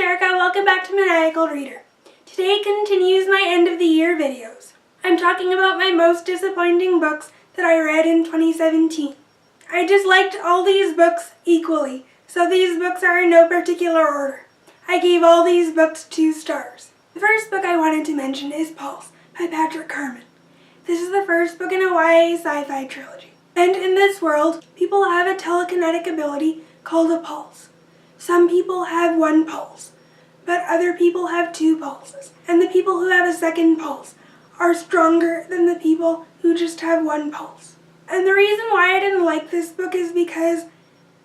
Erica, welcome back to Maniacal Reader. Today continues my end of the year videos. I'm talking about my most disappointing books that I read in 2017. I disliked all these books equally, so these books are in no particular order. I gave all these books 2 stars. The first book I wanted to mention is Pulse by Patrick Carman. This is the first book in a YA sci-fi trilogy. And in this world, people have a telekinetic ability called a pulse. Some people have 1 pulse, but other people have 2 pulses. And the people who have a second pulse are stronger than the people who just have 1 pulse. And the reason why I didn't like this book is because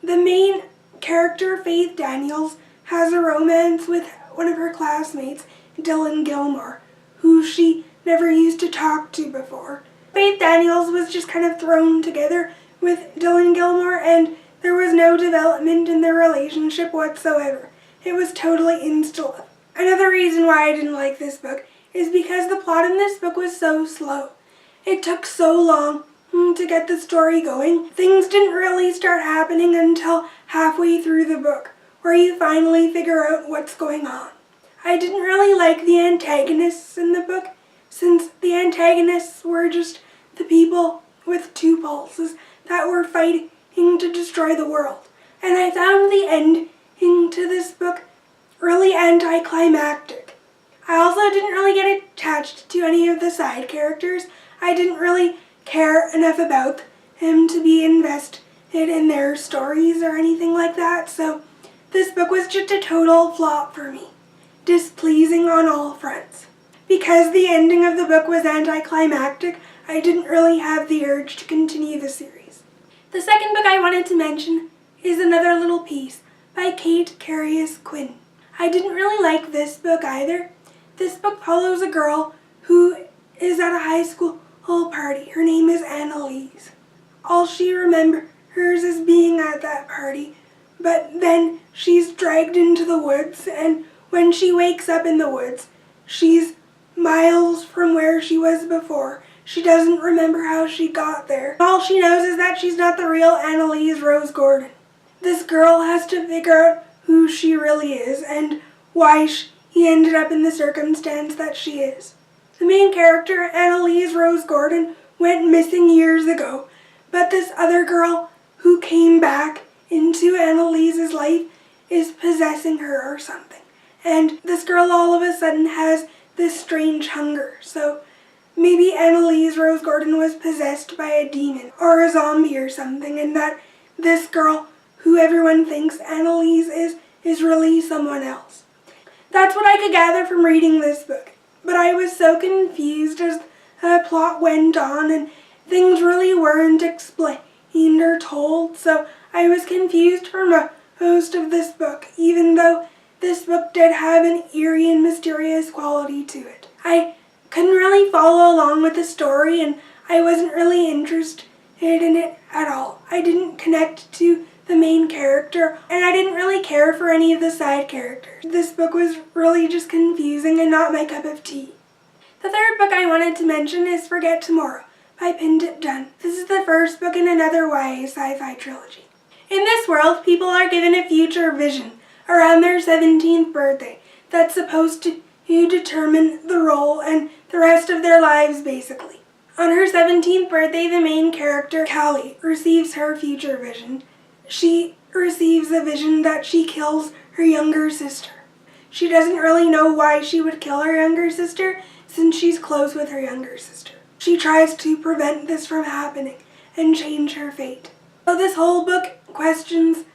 the main character, Faith Daniels, has a romance with one of her classmates, Dylan Gilmore, who she never used to talk to before. Faith Daniels was just kind of thrown together with Dylan Gilmore, and there was no development in their relationship whatsoever. It was totally insta-love. Another reason why I didn't like this book is because the plot in this book was so slow. It took so long to get the story going. Things didn't really start happening until halfway through the book, where you finally figure out what's going on. I didn't really like the antagonists in the book, since the antagonists were just the people with 2 pulses that were fighting to destroy the world. And I found the ending to this book really anticlimactic. I also didn't really get attached to any of the side characters. I didn't really care enough about them to be invested in their stories or anything like that, so this book was just a total flop for me. Displeasing on all fronts. Because the ending of the book was anticlimactic, I didn't really have the urge to continue the series. The second book I wanted to mention is Another Little Piece by Kate Carius Quinn. I didn't really like this book either. This book follows a girl who is at a high school party. Her name is Annalise. All she remembers is being at that party, but then she's dragged into the woods, and when she wakes up in the woods, she's miles from where she was before. She doesn't remember how she got there. All she knows is that she's not the real Annalise Rose Gordon. This girl has to figure out who she really is and why she ended up in the circumstance that she is. The main character, Annalise Rose Gordon, went missing years ago, but this other girl who came back into Annalise's life is possessing her or something. And this girl all of a sudden has this strange hunger, so maybe Annalise Rose Gordon was possessed by a demon or a zombie or something, and that this girl, who everyone thinks Annalise is really someone else. That's what I could gather from reading this book. But I was so confused as the plot went on, and things really weren't explained or told, so I was confused for most of this book, even though this book did have an eerie and mysterious quality to it. I couldn't really follow along with the story, and I wasn't really interested in it at all. I didn't connect to the main character, and I didn't really care for any of the side characters. This book was really just confusing and not my cup of tea. The third book I wanted to mention is Forget Tomorrow by Pindit Dunn. This is the first book in another YA sci-fi trilogy. In this world, people are given a future vision around their 17th birthday that's supposed to determine the role and the rest of their lives, basically. On her 17th birthday, the main character, Callie, receives her future vision. She receives a vision that she kills her younger sister. She doesn't really know why she would kill her younger sister, since she's close with her younger sister. She tries to prevent this from happening and change her fate. So this whole book questions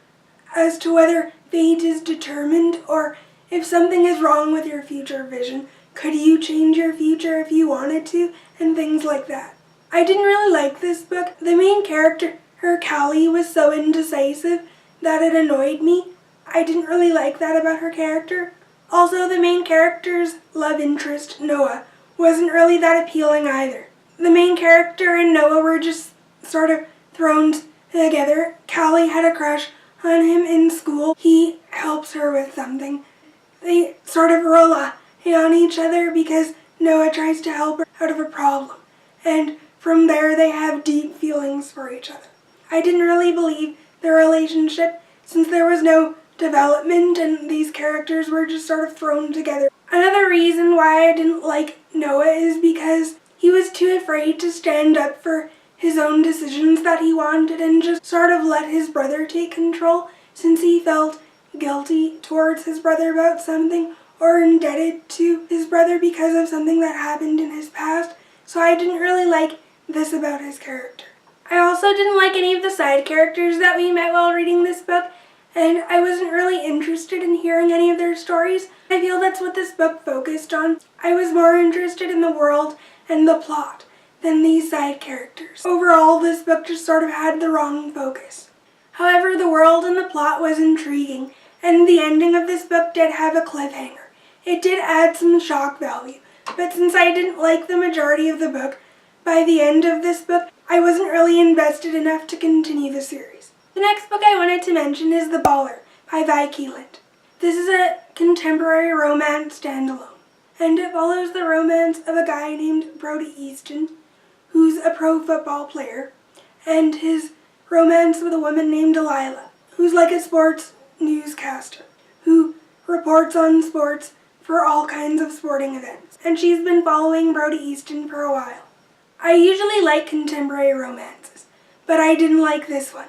as to whether fate is determined, or if something is wrong with your future vision, could you change your future if you wanted to, and things like that. I didn't really like this book. The main character, her Callie, was so indecisive that it annoyed me. I didn't really like that about her character. Also, the main character's love interest, Noah, wasn't really that appealing either. The main character and Noah were just sort of thrown together. Callie had a crush on him in school. He helps her with something. They sort of rely on each other because Noah tries to help her out of a problem. And from there they have deep feelings for each other. I didn't really believe their relationship since there was no development, and these characters were just sort of thrown together. Another reason why I didn't like Noah is because he was too afraid to stand up for his own decisions that he wanted and just sort of let his brother take control, since he felt guilty towards his brother about something or indebted to his brother because of something that happened in his past. So I didn't really like this about his character. I also didn't like any of the side characters that we met while reading this book, and I wasn't really interested in hearing any of their stories. I feel that's what this book focused on. I was more interested in the world and the plot than these side characters. Overall, this book just sort of had the wrong focus. However, the world and the plot was intriguing, and the ending of this book did have a cliffhanger. It did add some shock value, but since I didn't like the majority of the book, by the end of this book, I wasn't really invested enough to continue the series. The next book I wanted to mention is The Baller by Vi Keeland. This is a contemporary romance standalone, and it follows the romance of a guy named Brody Easton, who's a pro football player, and his romance with a woman named Delilah, who's like a sports newscaster, who reports on sports for all kinds of sporting events, and she's been following Brody Easton for a while. I usually like contemporary romances, but I didn't like this one.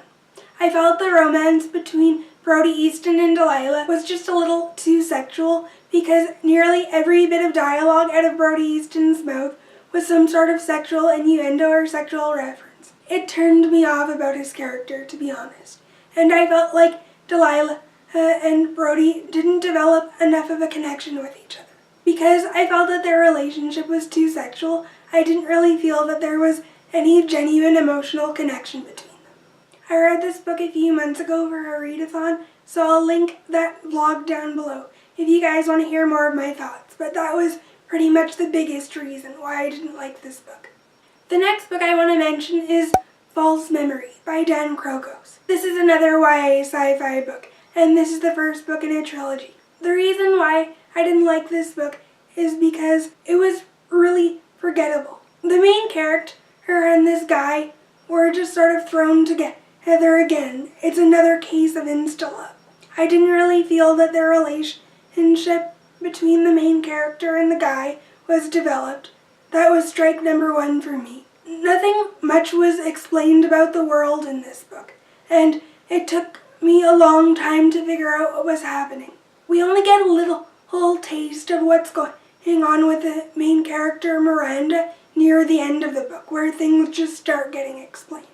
I felt the romance between Brody Easton and Delilah was just a little too sexual, because nearly every bit of dialogue out of Brody Easton's mouth was some sort of sexual innuendo or sexual reference. It turned me off about his character, to be honest, and I felt like Delilah and Brody didn't develop enough of a connection with each other. Because I felt that their relationship was too sexual, I didn't really feel that there was any genuine emotional connection between them. I read this book a few months ago for a readathon, so I'll link that vlog down below if you guys want to hear more of my thoughts, but that was pretty much the biggest reason why I didn't like this book. The next book I want to mention is False Memory by Dan Krokos. This is another YA sci-fi book, and this is the first book in a trilogy. The reason why I didn't like this book is because it was really forgettable. The main character and this guy were just sort of thrown together again. It's another case of insta-love. I didn't really feel that the relationship between the main character and the guy was developed. That was strike number one for me. Nothing much was explained about the world in this book, and it took me a long time to figure out what was happening. We only get a little taste of what's going on with the main character Miranda near the end of the book, where things just start getting explained.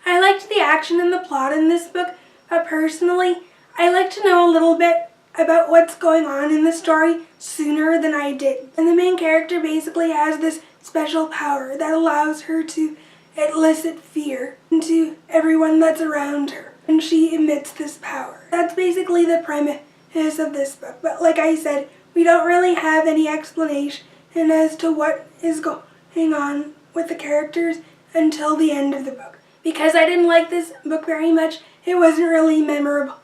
I liked the action and the plot in this book, but personally, I like to know a little bit about what's going on in the story sooner than I did. And the main character basically has this special power that allows her to elicit fear into everyone that's around her, and she emits this power. That's basically the premise of this book, but like I said, we don't really have any explanation as to what is going on with the characters until the end of the book. Because I didn't like this book very much, it wasn't really memorable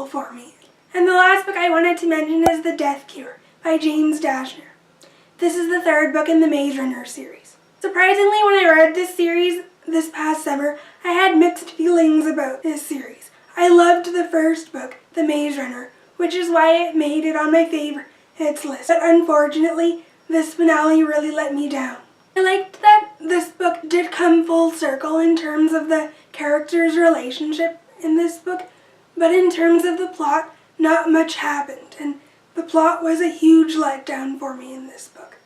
for me. And the last book I wanted to mention is The Death Cure by James Dashner. This is the third book in the Maze Runner series. Surprisingly, when I read this series this past summer, I had mixed feelings about this series. I loved the first book, The Maze Runner, which is why it made it on my favorites list. But unfortunately, this finale really let me down. I liked that this book did come full circle in terms of the characters' relationship in this book, but in terms of the plot, not much happened, and the plot was a huge letdown for me in this book.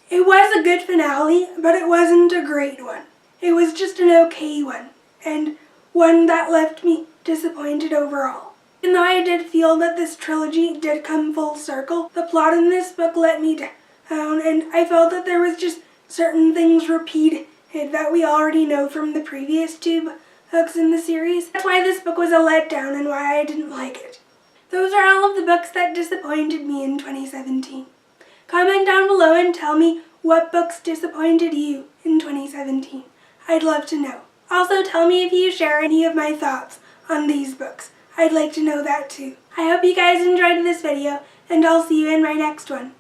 It was a good finale, but it wasn't a great one. It was just an okay one, and one that left me disappointed overall. Even though I did feel that this trilogy did come full circle, the plot in this book let me down, and I felt that there was just certain things repeated that we already know from the previous two books in the series. That's why this book was a letdown and why I didn't like it. Those are all of the books that disappointed me in 2017. Comment down below and tell me what books disappointed you in 2017. I'd love to know. Also, tell me if you share any of my thoughts on these books. I'd like to know that too. I hope you guys enjoyed this video, and I'll see you in my next one.